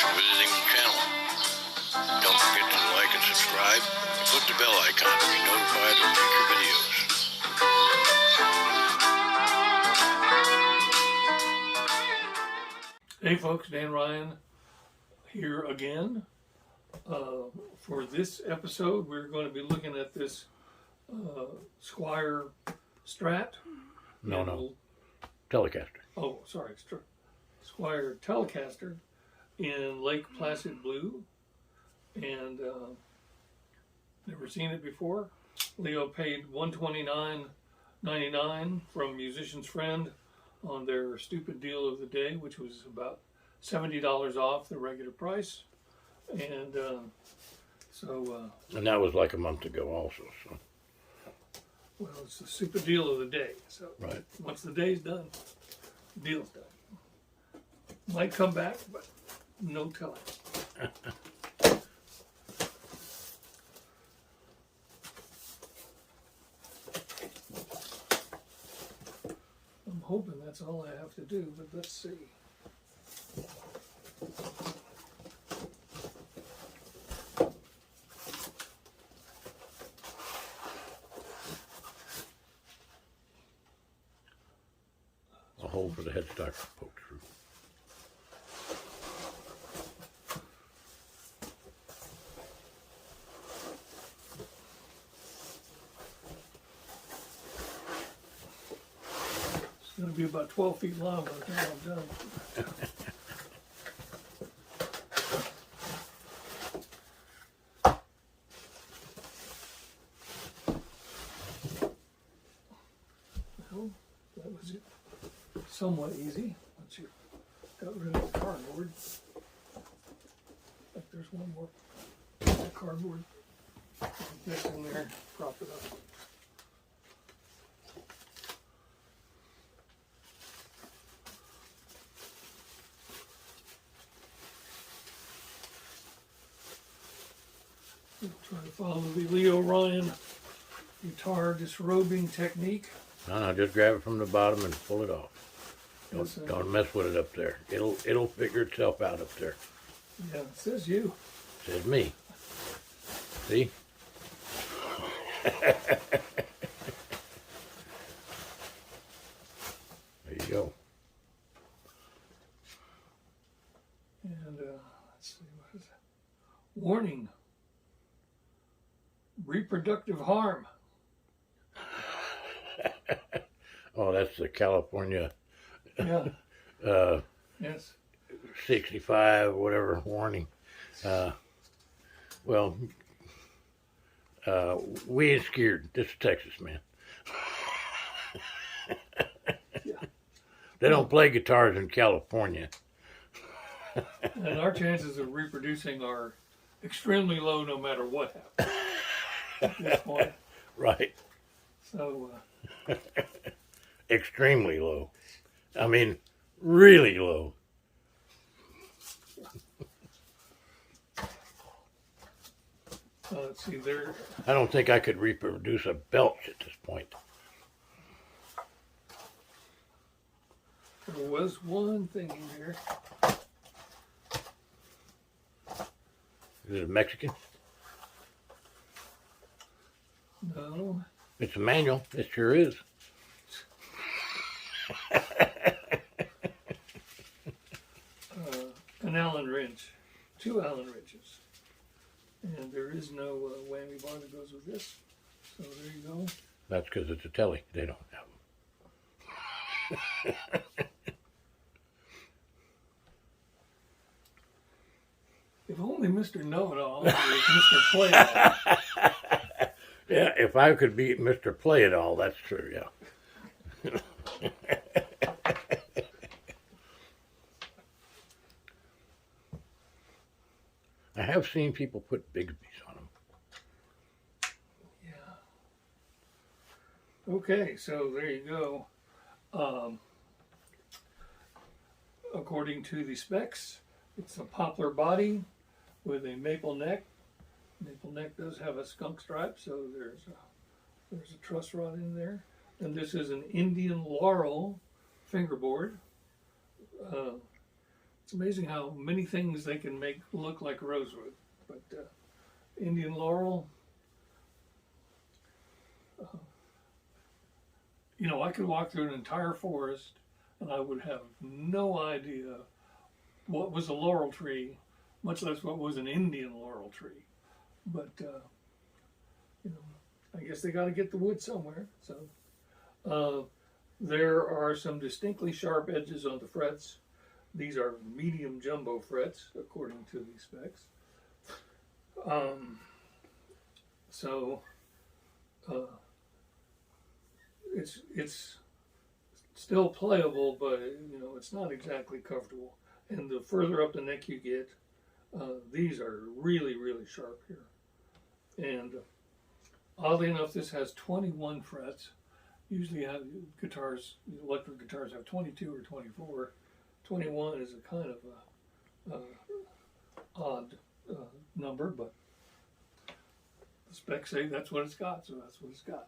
for visiting the channel. Don't forget to like and subscribe and click the bell icon to be notified of future videos. Hey folks, Dan Ryan here again. For this episode, we're going to be looking at this Squier Strat. No. Telecaster. Oh, sorry. Squier Telecaster in Lake Placid Blue. And never seen it before. Leo paid $129.99 from Musician's Friend on their stupid deal of the day, which was about $70 off the regular price. And And that was like a month ago also. So. Well, it's the stupid deal of the day. So right. Once the day's done, the deal's done. Might come back, but no telling. I'm hoping that's all I have to do, but let's see. A hole for the headstock to poke through. It's going to be about 12 feet long by the time I'm done. Well, that was it. Somewhat easy once you got rid of the cardboard. Like there's one more cardboard. Put this in there, prop it up. Try to follow the Leo Ryan guitar disrobing technique. No, just grab it from the bottom and pull it off. Yes, Don't mess with it up there. It'll figure itself out up there. Yeah, it says you. Says me. See? There you go. And let's see, what is that? Warning. Reproductive harm. Oh, that's the California Yeah. Yes. 65, whatever, warning. Well, we ain't scared. This is Texas, man. Yeah. They don't play guitars in California. And our chances of reproducing are extremely low no matter what happens at this point. Right. So, Extremely low. I mean, really low. let's see there. I don't think I could reproduce a belch at this point. There was one thing in here. Is it Mexican? No. It's a manual. It sure is. An Allen wrench. 2 Allen wrenches. And there is no whammy bar that goes with this. So there you go. That's because it's a telly. They don't have them. If only Mr. Know-It-All was Mr. Play-It-All. Yeah, if I could beat Mr. Play-It-All, that's true, yeah. I have seen people put Bigsby's on them. Yeah. Okay, so there you go. According to the specs, it's a poplar body with a maple neck. Maple neck does have a skunk stripe, so there's a truss rod in there. And this is an Indian laurel fingerboard. It's amazing how many things they can make look like rosewood. But Indian laurel, you know, I could walk through an entire forest and I would have no idea what was a laurel tree, much less what was an Indian laurel tree. But, you know, I guess they got to get the wood somewhere. So there are some distinctly sharp edges on the frets. These are medium jumbo frets, according to these specs. So it's still playable, but you know it's not exactly comfortable. And the further up the neck you get, these are really sharp here. And oddly enough, this has 21 frets. Usually, guitars, electric guitars, have 22 or 24. 21 is a kind of odd number, but the specs say that's what it's got, so that's what it's got.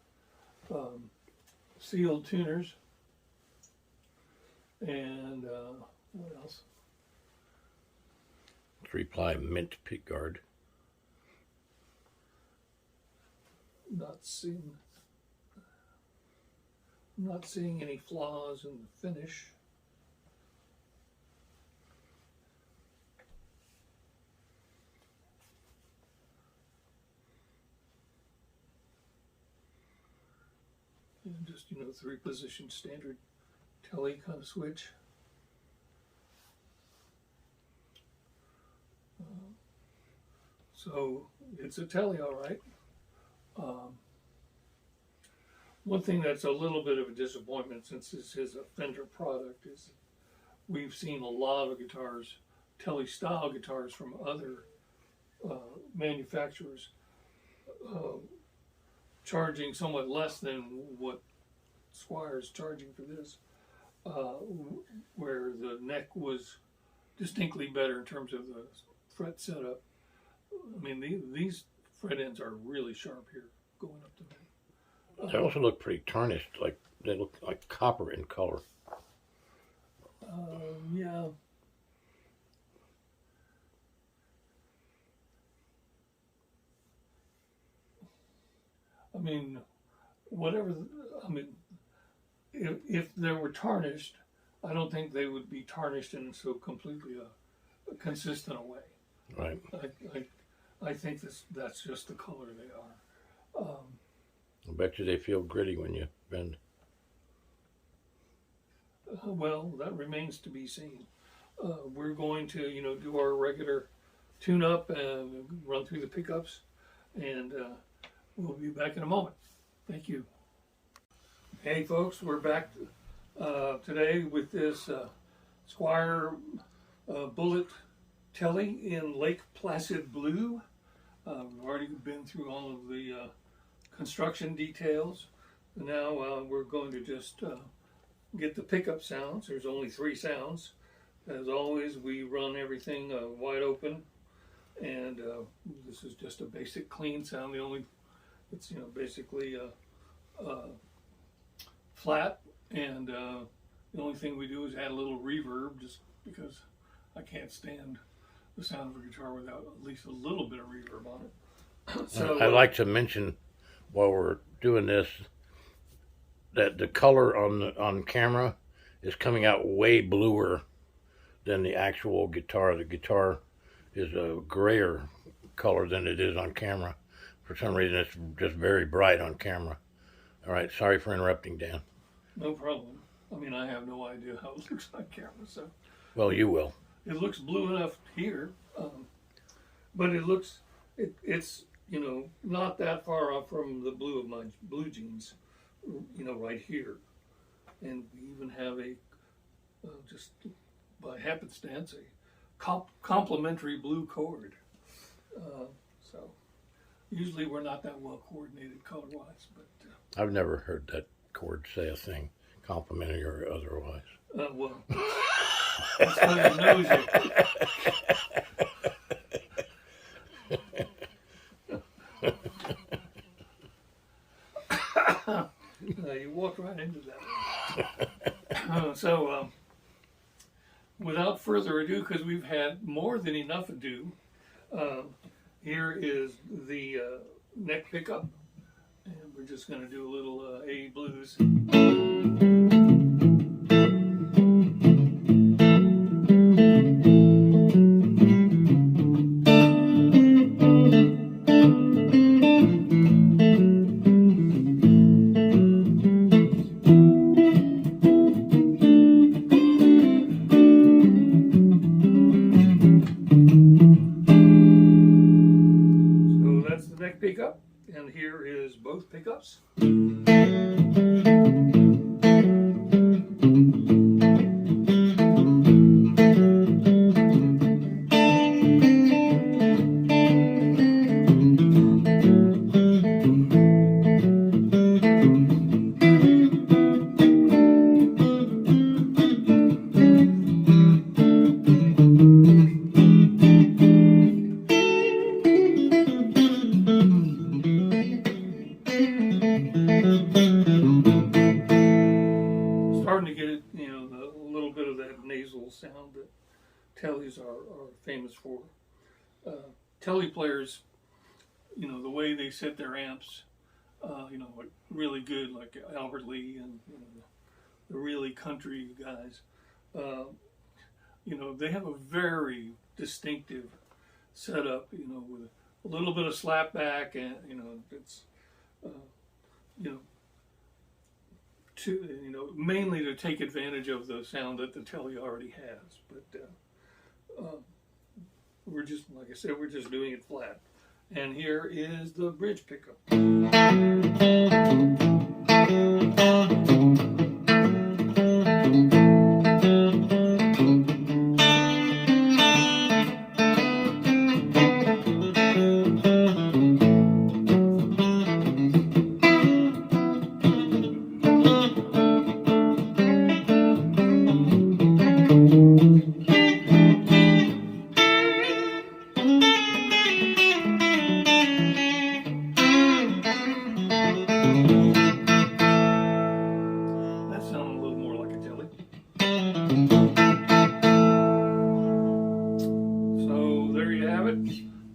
Sealed tuners, and what else? 3-ply mint pick guard. Not seeing any flaws in the finish. And just, you know, 3-position standard tele kind of switch. So it's a tele, all right. One thing that's a little bit of a disappointment, since this is a Fender product, is we've seen a lot of guitars, tele style guitars from other manufacturers, charging somewhat less than what Squier's charging for this, where the neck was distinctly better in terms of the fret setup. I mean, these fret ends are really sharp here, going up the neck. They also look pretty tarnished, like they look like copper in color. Yeah. I mean, if they were tarnished, I don't think they would be tarnished in so completely a consistent a way. Right. I think that's just the color they are. I bet you they feel gritty when you bend. Well, that remains to be seen. We're going to, you know, do our regular tune-up and run through the pickups, and we'll be back in a moment. Thank you. Hey, folks, we're back today with this Squier Bullet Tele in Lake Placid Blue. We've already been through all of the construction details. Now we're going to just get the pickup sounds. There's only 3 sounds. As always, we run everything wide open, and this is just a basic clean sound. It's, you know, basically flat, and the only thing we do is add a little reverb, just because I can't stand the sound of a guitar without at least a little bit of reverb on it. So I'd like to mention while we're doing this that the color on camera is coming out way bluer than the actual guitar. The guitar is a grayer color than it is on camera. For some reason, it's just very bright on camera. All right, sorry for interrupting, Dan. No problem. I mean, I have no idea how it looks on camera, so. Well, you will. It looks blue enough here, but it's, you know, not that far off from the blue of my blue jeans, you know, right here. And we even have a, just by happenstance, a complementary blue chord. So usually we're not that well coordinated color-wise, but. I've never heard that chord say a thing, complimentary or otherwise. Well, that's how it knows you. You walked right into that. without further ado, because we've had more than enough ado, here is the neck pickup, and we're just going to do a little A blues. Pickup, and here is both pickups. Starting to get it, you know, a little bit of that nasal sound that tellies are famous for. Telly players, you know, the way they set their amps, you know, like really good, like Albert Lee and, you know, the really country guys, you know, they have a very distinctive setup, you know, with a little bit of slapback, and, you know, it's, you know, mainly to take advantage of the sound that the telly already has. But we're just, like I said, we're just doing it flat. And here is the bridge pickup.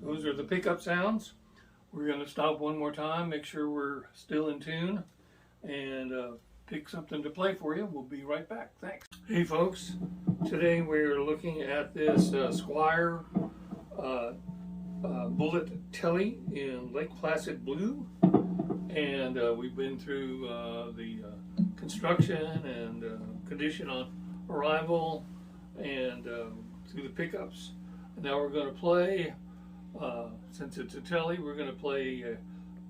Those are the pickup sounds. We're going to stop one more time, make sure we're still in tune, and pick something to play for you. We'll be right back. Thanks. Hey folks, today we're looking at this Squier Bullet Telly in Lake Placid Blue, and we've been through the construction and condition on arrival, and through the pickups. And now we're going to play, since it's a telly, we're going to play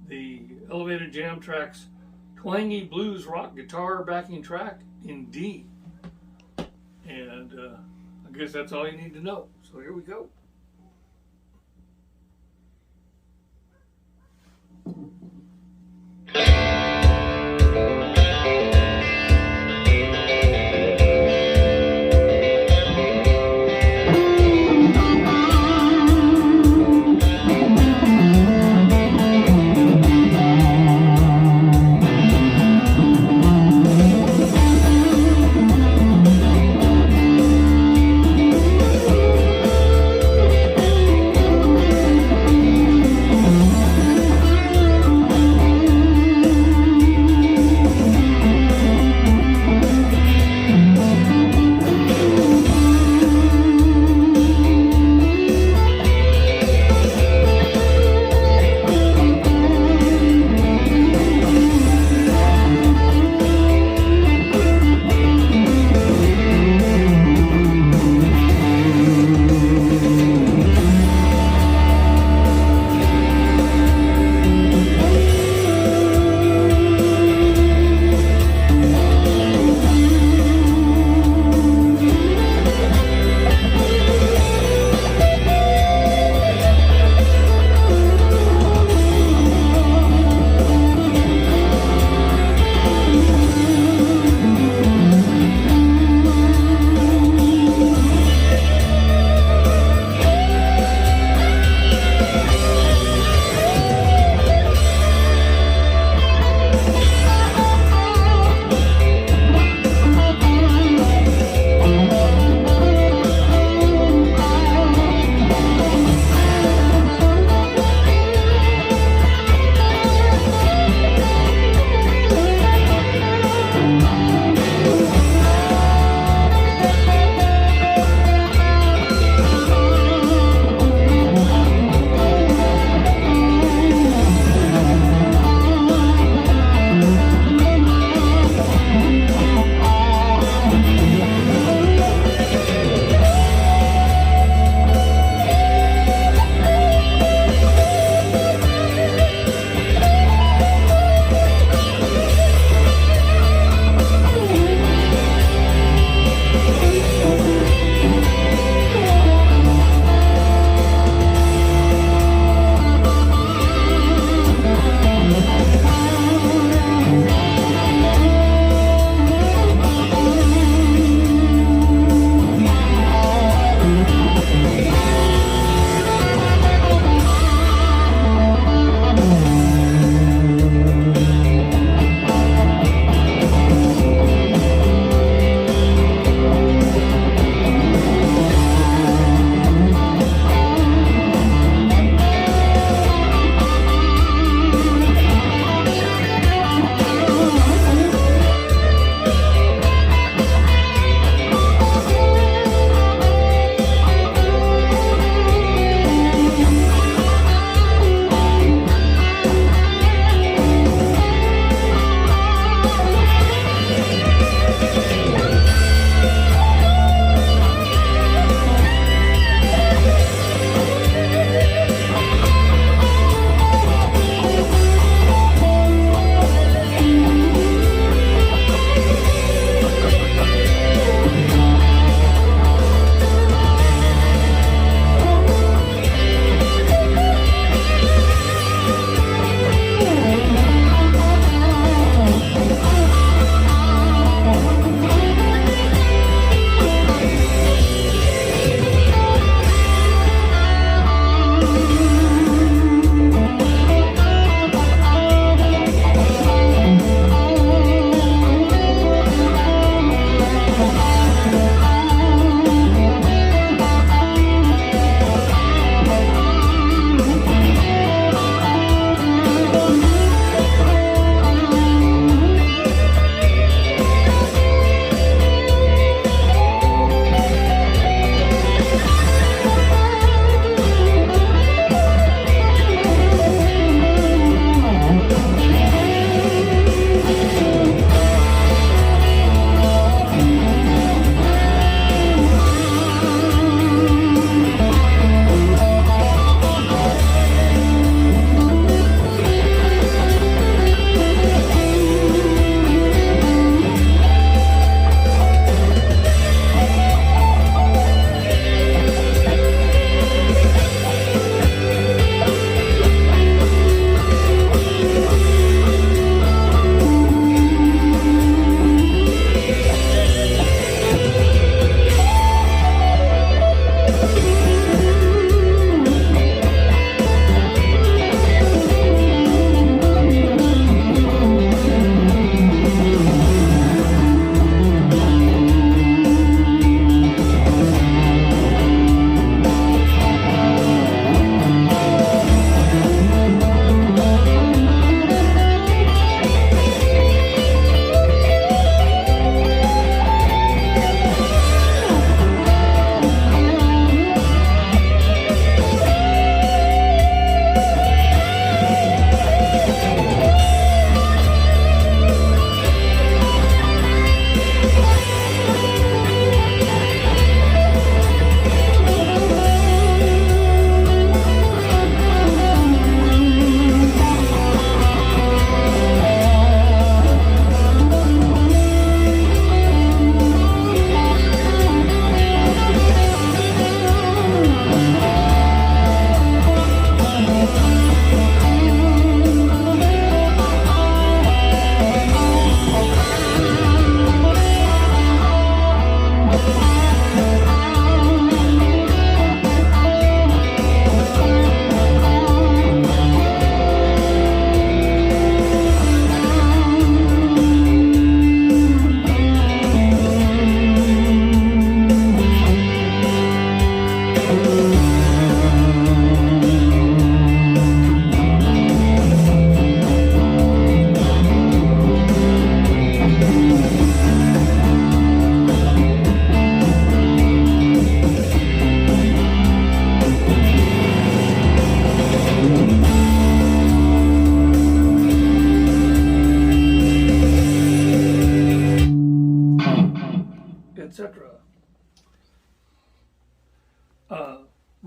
the Elevated Jam Tracks Twangy Blues Rock Guitar Backing Track in D. And I guess that's all you need to know. So here we go.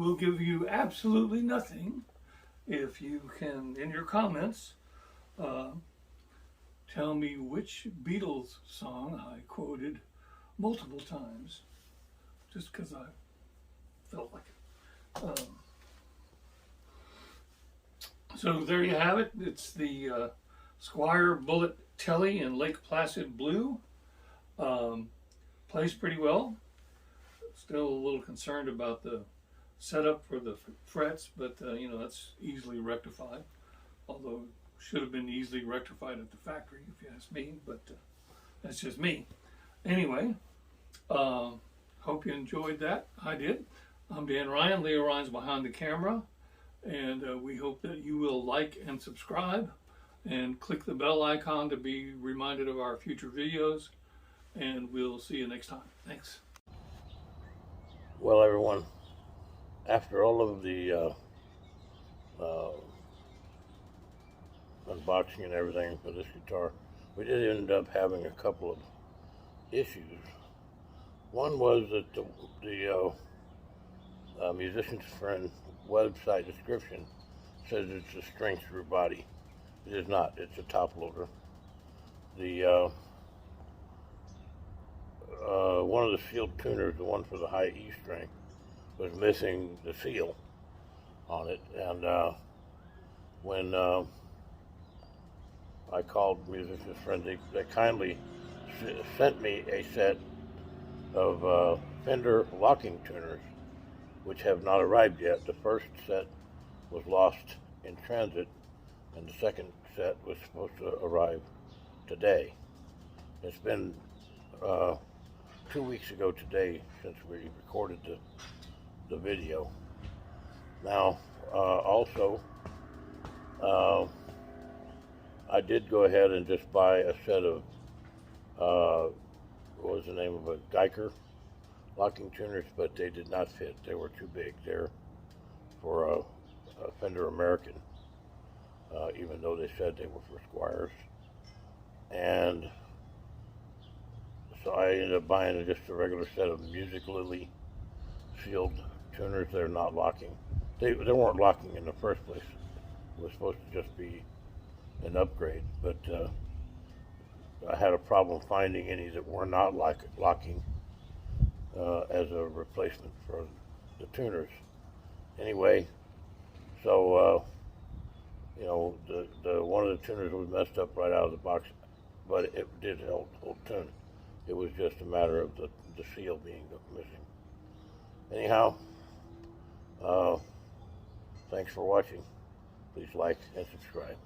will give you absolutely nothing if you can, in your comments, tell me which Beatles song I quoted multiple times, just because I felt like it. So there you have it. It's the Squier Bullet Telly in Lake Placid Blue. Plays pretty well. Still a little concerned about the setup for the frets, but you know, that's easily rectified. Although should have been easily rectified at the factory, if you ask me, but that's just me. Anyway, hope you enjoyed that. I did. I'm Dan Ryan. Leo Ryan's behind the camera, and we hope that you will like and subscribe and click the bell icon to be reminded of our future videos, and we'll see you next time. Thanks. Well, everyone, after all of the unboxing and everything for this guitar, we did end up having a couple of issues. One was that the Musician's Friend website description says it's a string-through body. It is not. It's a top loader. The one of the sealed tuners, the one for the high E string, was missing the seal on it, and when I called Musician's Friend, they kindly sent me a set of Fender locking tuners, which have not arrived yet. The first set was lost in transit, and the second set was supposed to arrive today. It's been 2 weeks ago today since we recorded the video. Now, also, I did go ahead and just buy a set of, what was the name of it, Geiger locking tuners, but they did not fit. They were too big. They're for a Fender American, even though they said they were for Squiers. And so I ended up buying just a regular set of Music Lily sealed tuners. They're not locking. They weren't locking in the first place. It was supposed to just be an upgrade, but I had a problem finding any that were not locking as a replacement for the tuners. Anyway, so you know, the one of the tuners was messed up right out of the box, but it did hold tune. It was just a matter of the seal being missing. Anyhow, thanks for watching. Please like and subscribe.